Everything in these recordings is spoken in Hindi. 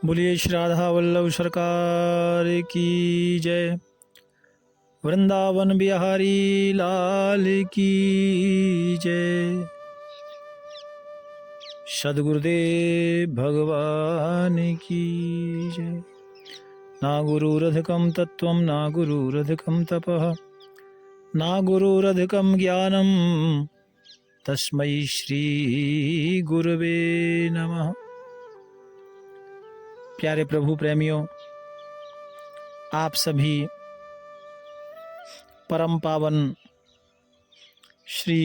बोलिए श्री राधा वल्लभ सरकार की जय। वृंदावन बिहारी लाल की जय। सद्गुरुदेव भगवान की जय। ना गुरुरधिकं तत्त्वं ना गुरुरधिकं तपः ना गुरुरधिकं ज्ञानं तस्मै श्री गुरवे नमः। प्यारे प्रभु प्रेमियों, आप सभी परम पावन श्री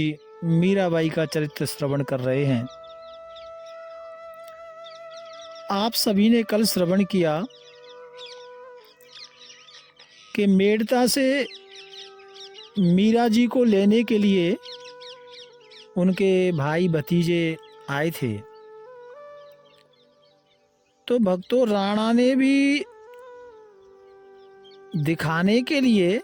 मीराबाई का चरित्र श्रवण कर रहे हैं। आप सभी ने कल श्रवण किया कि मेड़ता से मीरा जी को लेने के लिए उनके भाई भतीजे आए थे। तो भक्तों, राणा ने भी दिखाने के लिए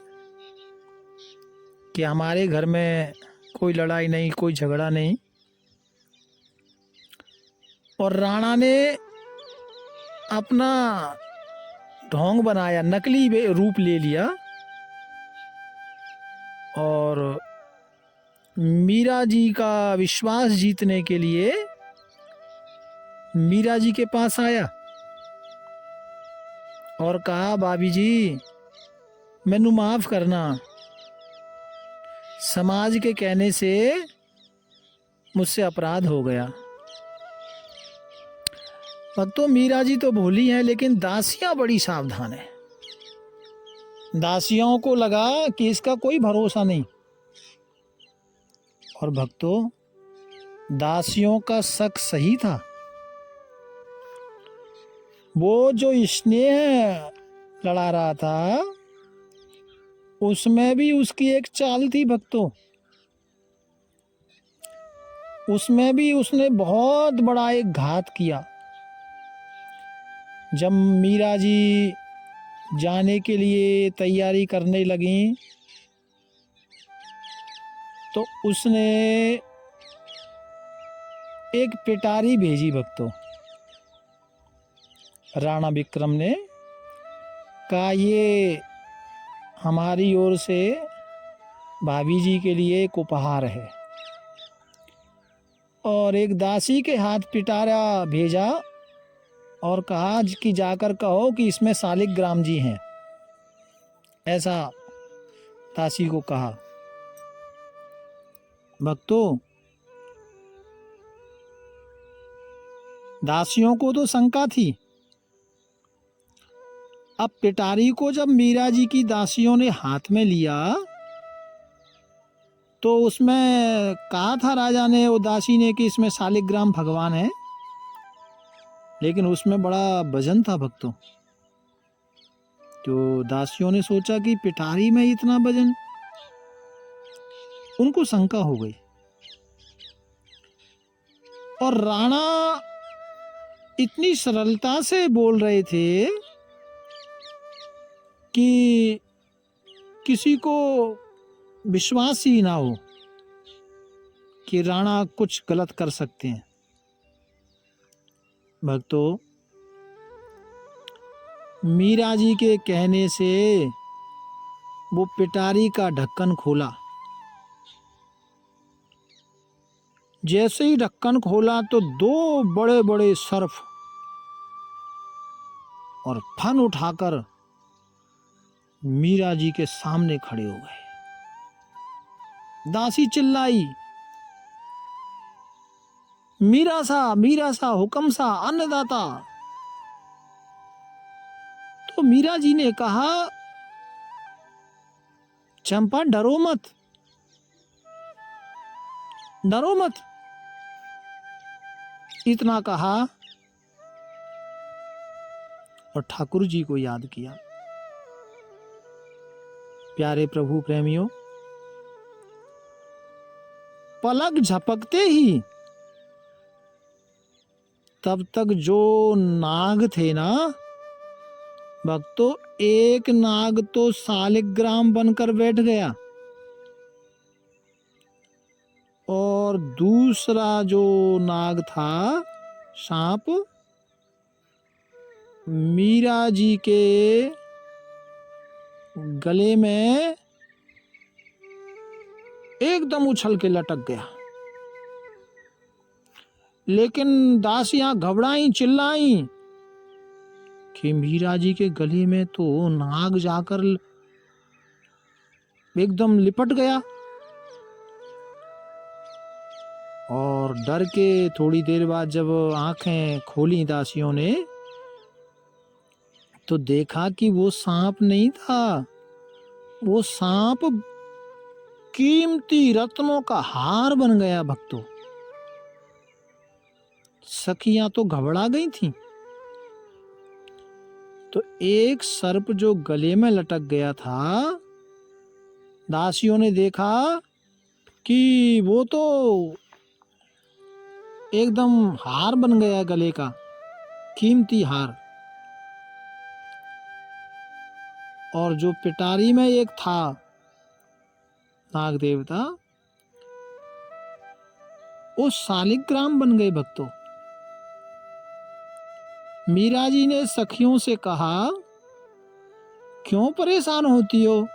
कि हमारे घर में कोई लड़ाई नहीं, कोई झगड़ा नहीं, और राणा ने अपना ढोंग बनाया, नकली रूप ले लिया और मीरा जी का विश्वास जीतने के लिए मीरा जी के पास आया और कहा, भाभी जी मैनू माफ करना, समाज के कहने से मुझसे अपराध हो गया। भक्तों, मीरा जी तो भोली हैं, लेकिन दासियां बड़ी सावधान है। दासियों को लगा कि इसका कोई भरोसा नहीं, और भक्तों दासियों का शक सही था। वो जो स्नेह लड़ा रहा था उसमें भी उसकी एक चाल थी भक्तों। उसमें भी उसने बहुत बड़ा एक घात किया। जब मीरा जी जाने के लिए तैयारी करने लगी तो उसने एक पिटारी भेजी भक्तों। राणा विक्रम ने कहा, ये हमारी ओर से भाभी जी के लिए एक उपहार है, और एक दासी के हाथ पिटारा भेजा और कहा कि जाकर कहो कि इसमें शालिग्राम जी हैं। ऐसा दासी को कहा। भक्तों, दासियों को तो शंका थी। अब पिटारी को जब मीरा जी की दासियों ने हाथ में लिया तो उसमें कहा था राजा ने, वो दासी ने, कि इसमें शालिग्राम भगवान है, लेकिन उसमें बड़ा वजन था भक्तों। तो दासियों ने सोचा कि पिटारी में इतना वजन, उनको शंका हो गई। और राणा इतनी सरलता से बोल रहे थे कि किसी को विश्वास ही ना हो कि राणा कुछ गलत कर सकते हैं। भक्तों, मीरा जी के कहने से वो पिटारी का ढक्कन खोला। जैसे ही ढक्कन खोला तो दो बड़े बड़े सर्प और फन उठाकर मीरा जी के सामने खड़े हो गए। दासी चिल्लाई, मीरा सा हुक्म सा अन्नदाता। तो मीरा जी ने कहा, चंपा डरो मत, डरो मत। इतना कहा और ठाकुर जी को याद किया। प्यारे प्रभु प्रेमियों, पलक झपकते ही तब तक जो नाग थे ना भक्तों, एक नाग तो शालिग्राम बनकर बैठ गया और दूसरा जो नाग था सांप, मीरा जी के गले में एकदम उछल के लटक गया। लेकिन दासियां घबराई, चिल्लाई कि मीरा जी के गले में तो नाग जाकर एकदम लिपट गया। और डर के थोड़ी देर बाद जब आंखें खोली दासियों ने, तो देखा कि वो सांप नहीं था, वो सांप कीमती रत्नों का हार बन गया। भक्तों, सखियां तो घबरा गई थीं। तो एक सर्प जो गले में लटक गया था, दासियों ने देखा कि वो तो एकदम हार बन गया, गले का कीमती हार। और जो पिटारी में एक था नाग देवता, वो शालिग्राम बन गए। भक्तों, मीरा जी ने सखियों से कहा, क्यों परेशान होती हो?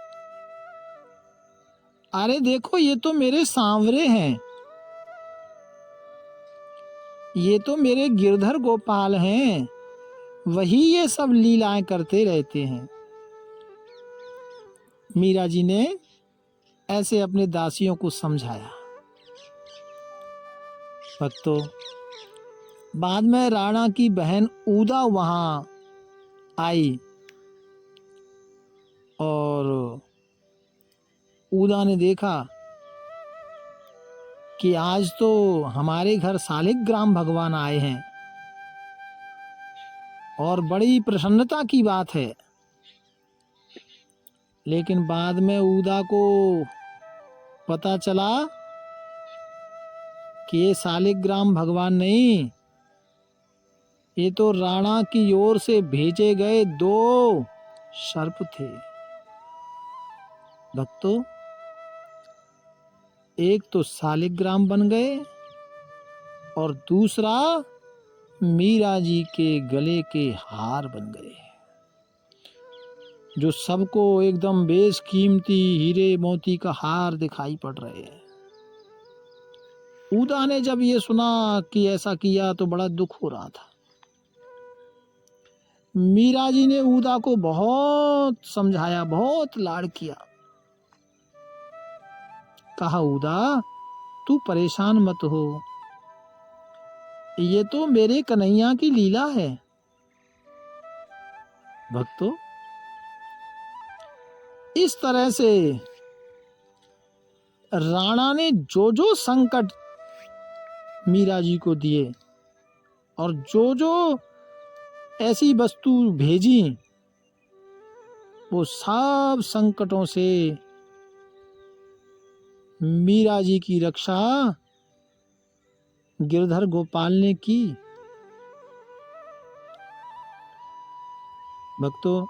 अरे देखो, ये तो मेरे सांवरे हैं, ये तो मेरे गिरधर गोपाल हैं, वही ये सब लीलाएं करते रहते हैं। मीरा जी ने ऐसे अपने दासियों को समझाया। भक्तों, बाद में राणा की बहन ऊदा वहां आई और ऊदा ने देखा कि आज तो हमारे घर शालिग्राम भगवान आए हैं और बड़ी प्रसन्नता की बात है। लेकिन बाद में ऊदा को पता चला कि ये शालिग्राम भगवान नहीं, ये तो राणा की ओर से भेजे गए 2 सर्प थे। भक्तों, एक तो शालिग्राम बन गए और दूसरा मीरा जी के गले के हार बन गए, जो सबको एकदम बेशकीमती हीरे मोती का हार दिखाई पड़ रहे हैं। ऊदा ने जब ये सुना कि ऐसा किया तो बड़ा दुख हो रहा था। मीरा जी ने ऊदा को बहुत समझाया, बहुत लाड़ किया। कहा, ऊदा तू परेशान मत हो, ये तो मेरे कन्हैया की लीला है। भक्तों, इस तरह से राणा ने जो जो संकट मीरा जी को दिए और जो जो ऐसी वस्तु भेजी, वो सब संकटों से मीरा जी की रक्षा गिरधर गोपाल ने की। भक्तों,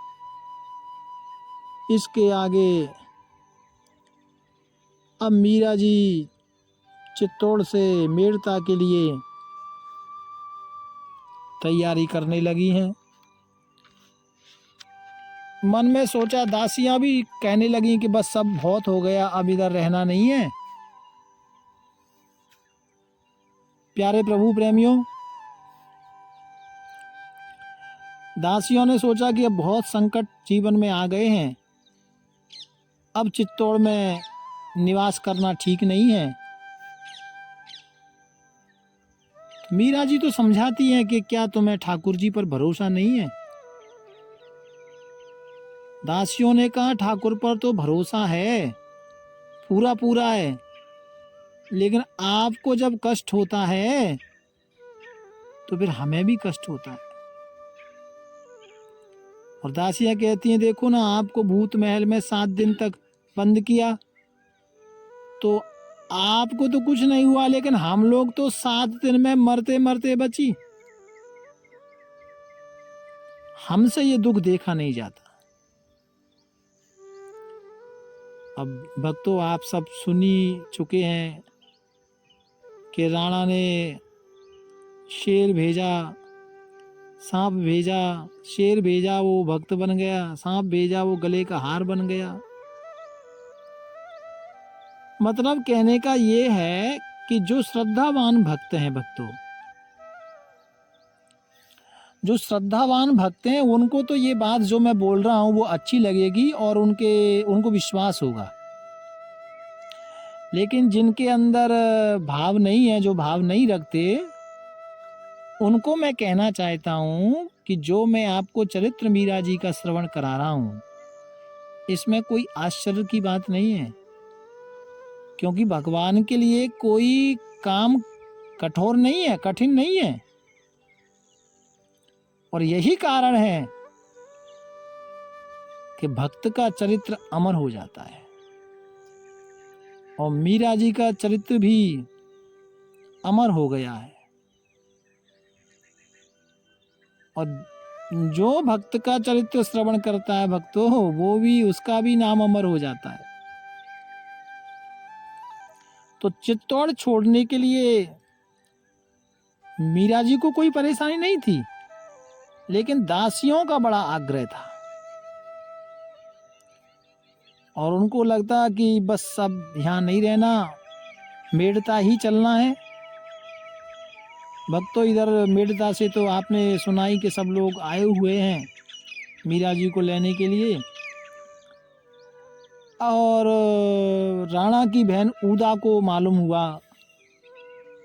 इसके आगे अब मीरा जी चित्तौड़ से मेड़ता के लिए तैयारी करने लगी हैं। मन में सोचा, दासियां भी कहने लगी कि बस सब बहुत हो गया, अब इधर रहना नहीं है। प्यारे प्रभु प्रेमियों, दासियों ने सोचा कि अब बहुत संकट जीवन में आ गए हैं, अब चित्तौड़ में निवास करना ठीक नहीं है। मीरा जी तो समझाती हैं कि क्या तुम्हें ठाकुर जी पर भरोसा नहीं है? दासियों ने कहा, ठाकुर पर तो भरोसा है, पूरा पूरा है, लेकिन आपको जब कष्ट होता है तो फिर हमें भी कष्ट होता है। और दासियां कहती हैं, देखो ना, आपको भूत महल में 7 दिन तक बंद किया तो आपको तो कुछ नहीं हुआ, लेकिन हम लोग तो 7 दिन में मरते मरते बची। हमसे ये दुख देखा नहीं जाता। अब भक्तों, आप सब सुनी चुके हैं कि राणा ने शेर भेजा सांप भेजा, शेर भेजा वो भक्त बन गया, सांप भेजा वो गले का हार बन गया। मतलब कहने का ये है कि जो श्रद्धावान भक्त हैं, भक्तों, जो श्रद्धावान भक्त हैं उनको तो ये बात जो मैं बोल रहा हूँ वो अच्छी लगेगी और उनको विश्वास होगा। लेकिन जिनके अंदर भाव नहीं है, जो भाव नहीं रखते, उनको मैं कहना चाहता हूँ कि जो मैं आपको चरित्र मीरा जी का श्रवण करा रहा हूँ, इसमें कोई आश्चर्य की बात नहीं है, क्योंकि भगवान के लिए कोई काम कठोर नहीं है, कठिन नहीं है। और यही कारण है कि भक्त का चरित्र अमर हो जाता है। और मीरा जी का चरित्र भी अमर हो गया है। और जो भक्त का चरित्र श्रवण करता है भक्तों, वो भी, उसका भी नाम अमर हो जाता है। तो चित्तौड़ छोड़ने के लिए मीरा जी को कोई परेशानी नहीं थी, लेकिन दासियों का बड़ा आग्रह था और उनको लगता कि बस अब यहाँ नहीं रहना, मेड़ता ही चलना है। भक्तों, इधर मेड़ता से तो आपने सुनाई कि सब लोग आए हुए हैं मीरा जी को लेने के लिए। और राणा की बहन ऊदा को मालूम हुआ,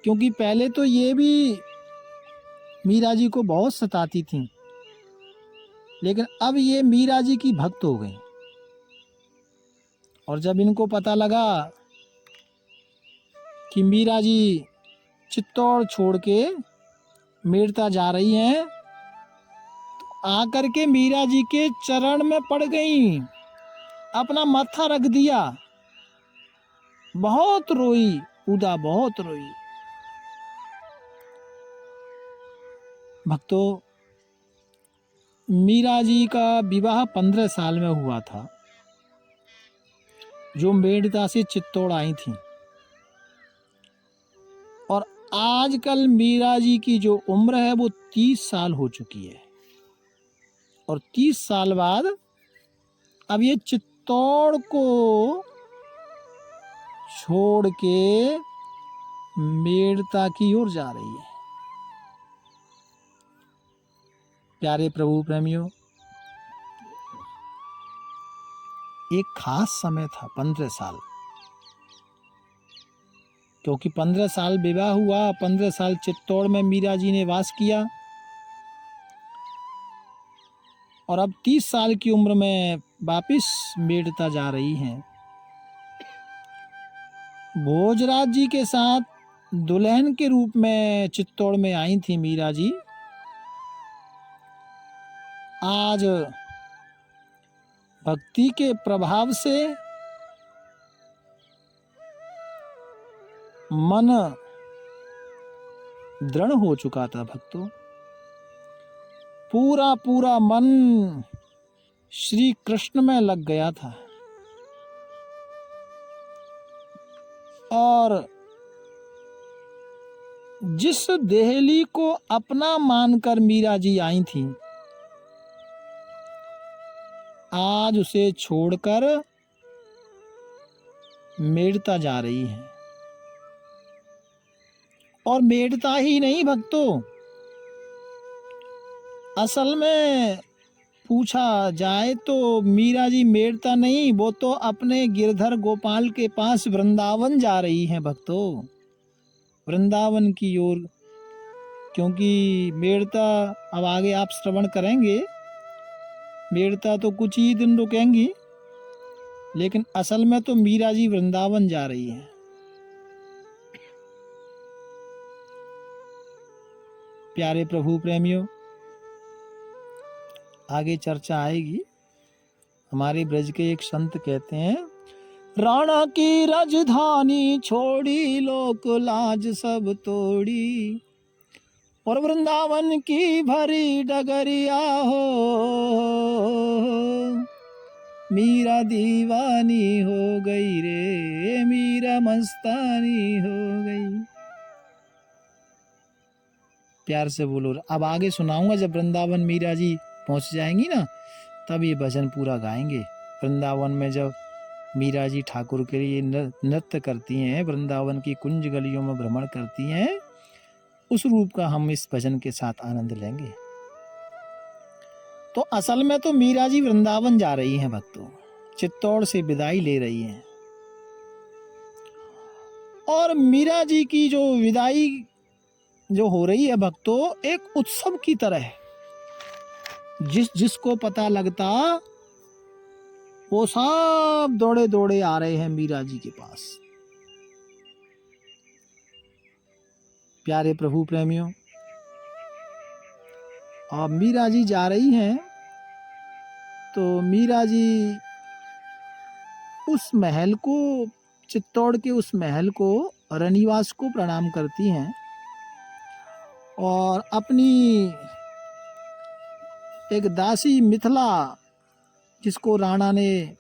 क्योंकि पहले तो ये भी मीरा जी को बहुत सताती थी, लेकिन अब ये मीरा जी की भक्त हो गई। और जब इनको पता लगा कि मीरा जी चित्तौड़ छोड़ के मेड़ता जा रही हैं, तो आकर के मीरा जी के चरण में पड़ गई, अपना माथा रख दिया, बहुत रोई, उदा बहुत रोई। भक्तों, मीरा जी का विवाह 15 साल में हुआ था, जो मेड़ता से चित्तौड़ आई थी। और आजकल मीरा जी की जो उम्र है वो 30 साल हो चुकी है। और 30 साल बाद अब ये चित्तौड़ को छोड़ के मेड़ता की ओर जा रही है। प्यारे प्रभु प्रेमियों, एक खास समय था 15 साल, क्योंकि 15 साल विवाह हुआ, 15 साल चित्तौड़ में मीरा जी ने वास किया, और अब 30 साल की उम्र में वापिस मेड़ता जा रही हैं। भोजराज जी के साथ दुल्हन के रूप में चित्तौड़ में आई थी मीरा जी। आज भक्ति के प्रभाव से मन दृढ़ हो चुका था भक्तों, पूरा पूरा मन श्री कृष्ण में लग गया था। और जिस देहली को अपना मानकर मीरा जी आई थी, आज उसे छोड़कर मेड़ता जा रही है। और मेड़ता ही नहीं भक्तों, असल में पूछा जाए तो मीरा जी मेड़ता नहीं, वो तो अपने गिरधर गोपाल के पास वृंदावन जा रही हैं भक्तों, वृंदावन की ओर। क्योंकि मेड़ता, अब आगे आप श्रवण करेंगे, मेड़ता तो कुछ ही दिन रुकेंगी, लेकिन असल में तो मीरा जी वृंदावन जा रही है। प्यारे प्रभु प्रेमियों, आगे चर्चा आएगी। हमारे ब्रज के एक संत कहते हैं, राणा की राजधानी छोड़ी, लोक लाज सब तोड़ी, और वृंदावन की भरी डगरिया हो, मीरा दीवानी हो गई रे, मीरा मस्तानी हो गई। प्यार से बोलो। अब आगे सुनाऊंगा, जब वृंदावन मीरा जी पहुंच जाएंगी ना, तब ये भजन पूरा गाएंगे। वृंदावन में जब मीरा जी ठाकुर के लिए नृत्य करती हैं, वृंदावन की कुंज गलियों में भ्रमण करती हैं, उस रूप का हम इस भजन के साथ आनंद लेंगे। तो असल में तो मीरा जी वृंदावन जा रही हैं भक्तों, चित्तौड़ से विदाई ले रही हैं। और मीरा जी की जो विदाई जो हो रही है भक्तों, एक उत्सव की तरह है। जिसको पता लगता वो सब दौड़े दौड़े आ रहे हैं मीरा जी के पास। प्यारे प्रभु प्रेमियों, और मीरा जी जा रही हैं तो मीरा जी उस महल को, चित्तौड़ के उस महल को, रनिवास को प्रणाम करती हैं और अपनी एक दासी मिथिला, जिसको राणा ने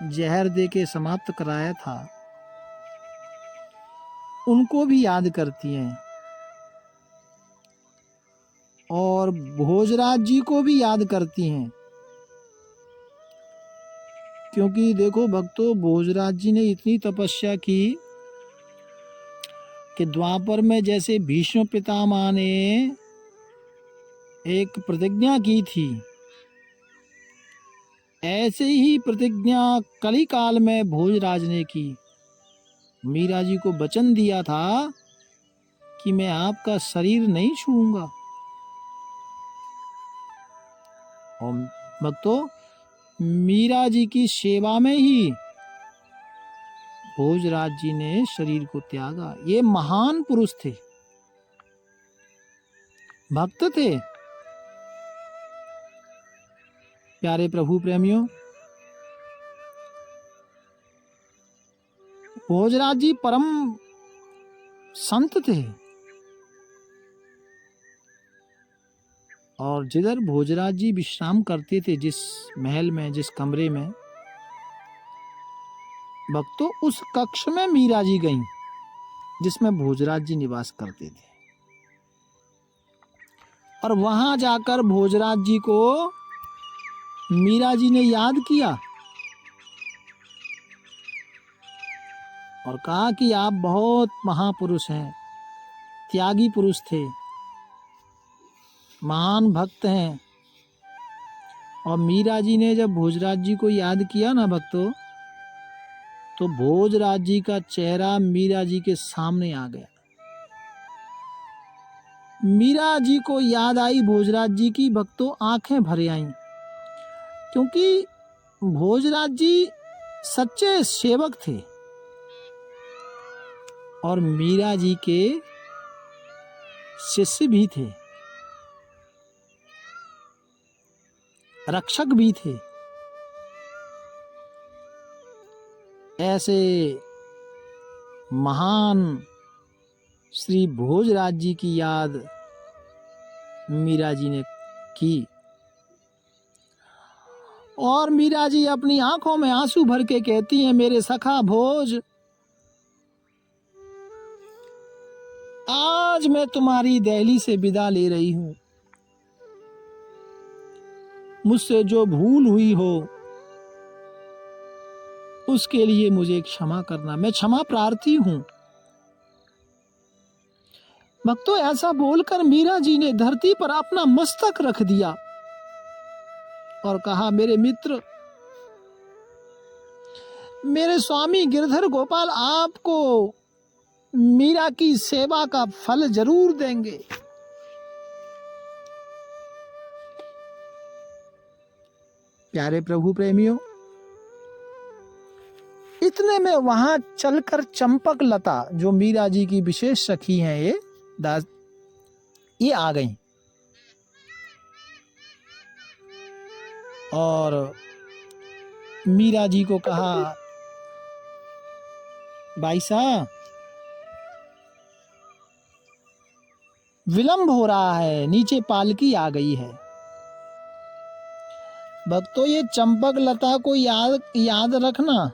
जहर दे के समाप्त कराया था, उनको भी याद करती हैं और भोजराज जी को भी याद करती हैं। क्योंकि देखो भक्तों, भोजराज जी ने इतनी तपस्या की कि द्वापर में जैसे भीष्म पितामह ने एक प्रतिज्ञा की थी, ऐसे ही प्रतिज्ञा कली काल में भोजराज ने की। मीरा जी को वचन दिया था कि मैं आपका शरीर नहीं छूऊंगा। और भक्तों, मीरा जी की सेवा में ही भोजराज जी ने शरीर को त्यागा। ये महान पुरुष थे, भक्त थे। प्यारे प्रभु प्रेमियों, भोजराज जी परम संत थे। और जिधर भोजराज जी विश्राम करते थे, जिस महल में, जिस कमरे में, भक्तों उस कक्ष में मीरा जी गईं, जिसमें भोजराज जी निवास करते थे। और वहां जाकर भोजराज जी को मीरा जी ने याद किया और कहा कि आप बहुत महापुरुष हैं, त्यागी पुरुष थे, महान भक्त हैं। और मीरा जी ने जब भोजराज जी को याद किया ना भक्तों, तो भोजराज जी का चेहरा मीरा जी के सामने आ गया। मीरा जी को याद आई भोजराज जी की, भक्तों आंखें भर आईं। क्योंकि भोजराज जी सच्चे सेवक थे और मीरा जी के शिष्य भी थे, रक्षक भी थे। ऐसे महान श्री भोजराज जी की याद मीरा जी ने की। और मीरा जी अपनी आंखों में आंसू भर के कहती हैं, मेरे सखा भोज, आज मैं तुम्हारी दहली से विदा ले रही हूं। मुझसे जो भूल हुई हो उसके लिए मुझे क्षमा करना, मैं क्षमा प्रार्थी हूं। भक्तों ऐसा बोलकर मीरा जी ने धरती पर अपना मस्तक रख दिया और कहा, मेरे मित्र, मेरे स्वामी गिरधर गोपाल आपको मीरा की सेवा का फल जरूर देंगे। प्यारे प्रभु प्रेमियों, इतने में वहां चलकर चंपक लता, जो मीरा जी की विशेष सखी हैं, ये आ गईं। और मीरा जी को कहा, भाई साहब विलंब हो रहा है, नीचे पालकी आ गई है। भक्तों ये चंपक लता को याद रखना,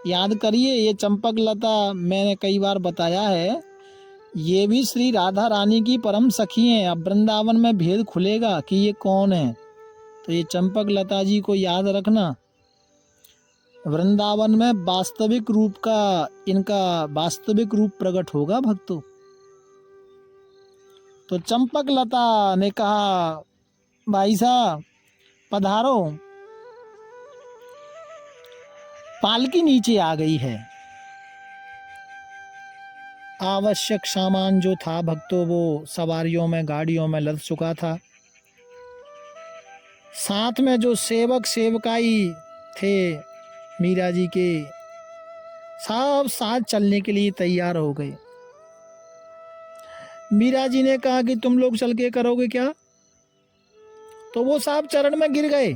याद करिए। ये चंपक लता मैंने कई बार बताया है ये भी श्री राधा रानी की परम सखी हैं। अब वृंदावन में भेद खुलेगा कि ये कौन है। तो ये चंपक लता जी को याद रखना, वृंदावन में वास्तविक रूप का इनका वास्तविक रूप प्रकट होगा भक्तों। तो चंपक लता ने कहा, भाई साहब पधारो। पालकी नीचे आ गई है। आवश्यक सामान जो था भक्तों वो सवारियों में गाड़ियों में लद चुका था। साथ में जो सेवक सेवकाई थे मीरा जी के, सब साथ चलने के लिए तैयार हो गए। मीरा जी ने कहा कि तुम लोग चल के करोगे क्या? तो वो साहब चरण में गिर गए,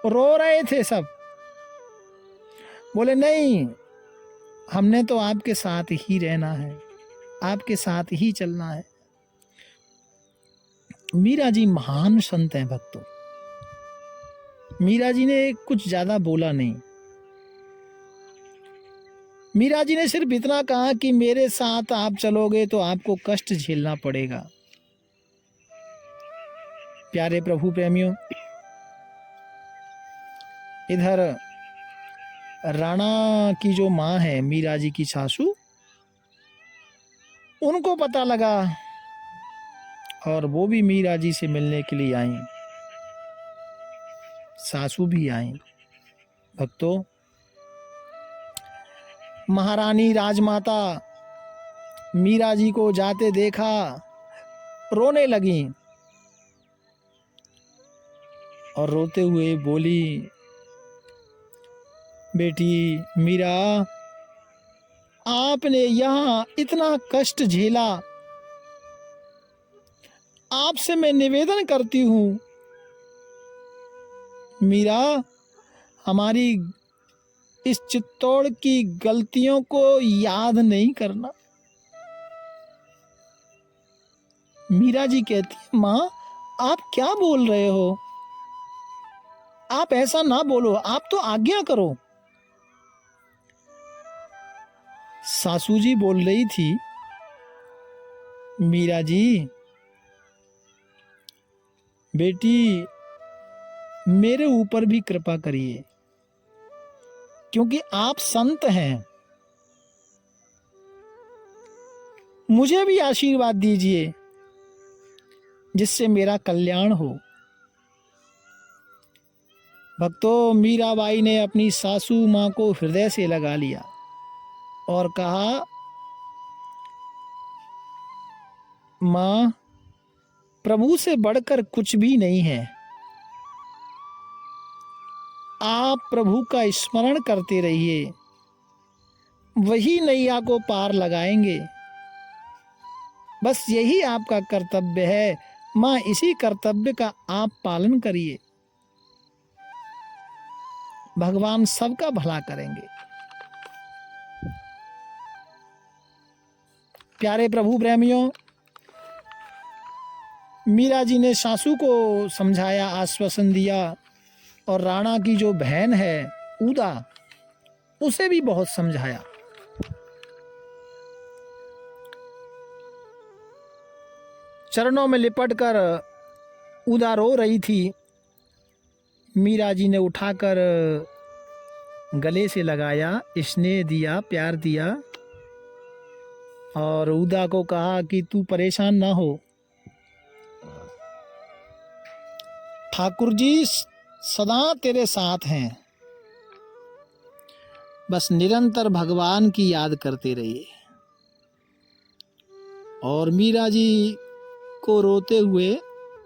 रो रहे थे सब। बोले नहीं, हमने तो आपके साथ ही रहना है, आपके साथ ही चलना है। मीरा जी महान संत हैं भक्तों। मीरा जी ने कुछ ज्यादा बोला नहीं। मीरा जी ने सिर्फ इतना कहा कि मेरे साथ आप चलोगे तो आपको कष्ट झेलना पड़ेगा। प्यारे प्रभु प्रेमियों, इधर राणा की जो माँ है मीरा जी की सासू, उनको पता लगा और वो भी मीरा जी से मिलने के लिए आई। सासू भी आई। भक्तों, महारानी राजमाता मीरा जी को जाते देखा, रोने लगी और रोते हुए बोली, बेटी मीरा, आपने यहाँ इतना कष्ट झेला, आपसे मैं निवेदन करती हूँ मीरा, हमारी इस चित्तौड़ की गलतियों को याद नहीं करना। मीरा जी कहती है, माँ आप क्या बोल रहे हो? आप ऐसा ना बोलो, आप तो आज्ञा करो। सासू जी बोल रही थी, मीरा जी बेटी मेरे ऊपर भी कृपा करिए, क्योंकि आप संत हैं, मुझे भी आशीर्वाद दीजिए जिससे मेरा कल्याण हो। भक्तों, मीराबाई ने अपनी सासू माँ को हृदय से लगा लिया और कहा, माँ प्रभु से बढ़कर कुछ भी नहीं है, आप प्रभु का स्मरण करते रहिए, वही नैया को पार लगाएंगे। बस यही आपका कर्तव्य है। माँ इसी कर्तव्य का आप पालन करिए, भगवान सबका भला करेंगे। प्यारे प्रभु प्रेमियों, मीरा जी ने सासू को समझाया, आश्वासन दिया और राणा की जो बहन है उदा, उसे भी बहुत समझाया। चरणों में लिपटकर उदा रो रही थी। मीरा जी ने उठाकर गले से लगाया, स्नेह दिया, प्यार दिया और उदा को कहा कि तू परेशान ना हो, ठाकुर जी सदा तेरे साथ हैं, बस निरंतर भगवान की याद करते रहिए। और मीरा जी को रोते हुए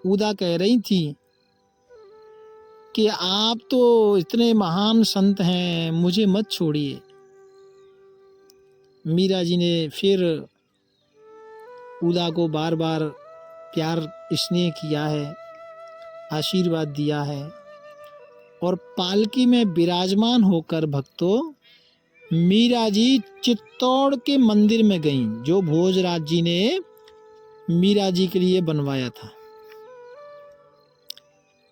उदा कह रही थी कि आप तो इतने महान संत हैं, मुझे मत छोड़िए। मीरा जी ने फिर उदा को बार बार प्यार स्नेह किया है, आशीर्वाद दिया है और पालकी में विराजमान होकर भक्तों मीरा जी चित्तौड़ के मंदिर में गईं, जो भोजराज जी ने मीरा जी के लिए बनवाया था।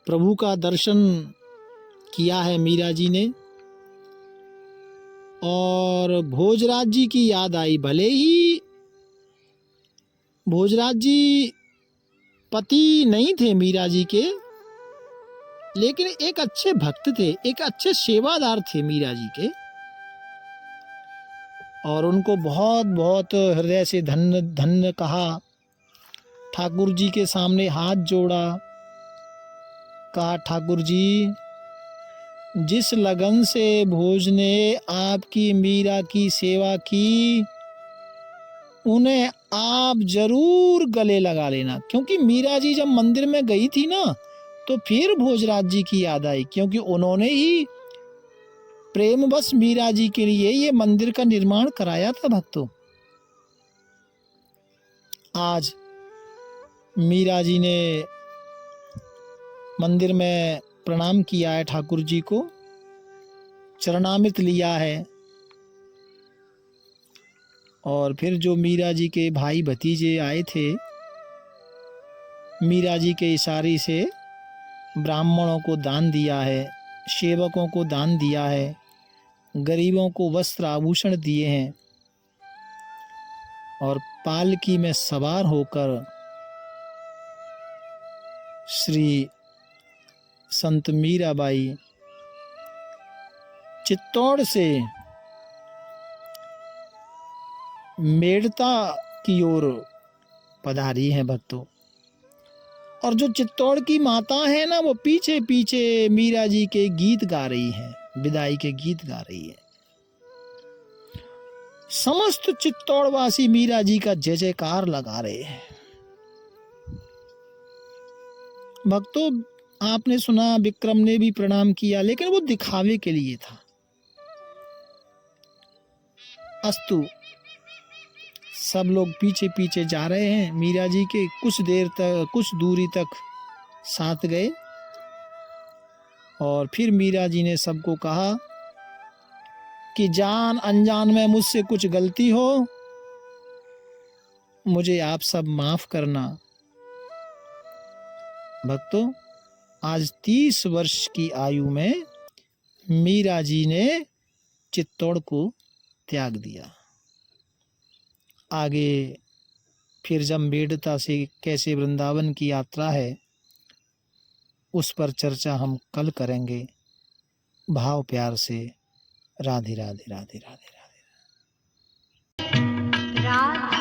प्रभु का दर्शन किया है मीरा जी ने और भोजराज जी की याद आई। भले ही भोजराज जी पति नहीं थे मीरा जी के, लेकिन एक अच्छे भक्त थे, एक अच्छे सेवादार थे मीरा जी के, और उनको बहुत बहुत हृदय से धन्य धन्य कहा। ठाकुर जी के सामने हाथ जोड़ा, कहा ठाकुर जी, जिस लगन से भोज ने आपकी मीरा की सेवा की, उन्हें आप जरूर गले लगा लेना। क्योंकि मीरा जी जब मंदिर में गई थी ना, तो फिर भोजराज जी की याद आई, क्योंकि उन्होंने ही प्रेम बस मीरा जी के लिए ये मंदिर का निर्माण कराया था। भक्तों, आज मीरा जी ने मंदिर में प्रणाम किया है, ठाकुर जी को चरणामृत लिया है, और फिर जो मीरा जी के भाई भतीजे आए थे, मीरा जी के इशारे से ब्राह्मणों को दान दिया है, सेवकों को दान दिया है, गरीबों को वस्त्र आभूषण दिए हैं, और पालकी में सवार होकर श्री संत मीराबाई चित्तौड़ से मेड़ता की ओर पधारी हैं भक्तों। और जो चित्तौड़ की माता है ना, वो पीछे पीछे मीरा जी के गीत गा रही है, विदाई के गीत गा रही है। समस्त चित्तौड़वासी मीरा जी का जय जयकार लगा रहे हैं। भक्तों, आपने सुना विक्रम ने भी प्रणाम किया, लेकिन वो दिखावे के लिए था। अस्तु, सब लोग पीछे पीछे जा रहे हैं मीरा जी के। कुछ देर तक, कुछ दूरी तक साथ गए, और फिर मीरा जी ने सबको कहा कि जान अनजान में मुझसे कुछ गलती हो, मुझे आप सब माफ करना। भक्तों, आज 30 वर्ष की आयु में मीरा जी ने चित्तौड़ को त्याग दिया। आगे फिर जब मेड़ता से कैसे वृंदावन की यात्रा है, उस पर चर्चा हम कल करेंगे। भाव प्यार से राधे राधे राधे राधे राधे।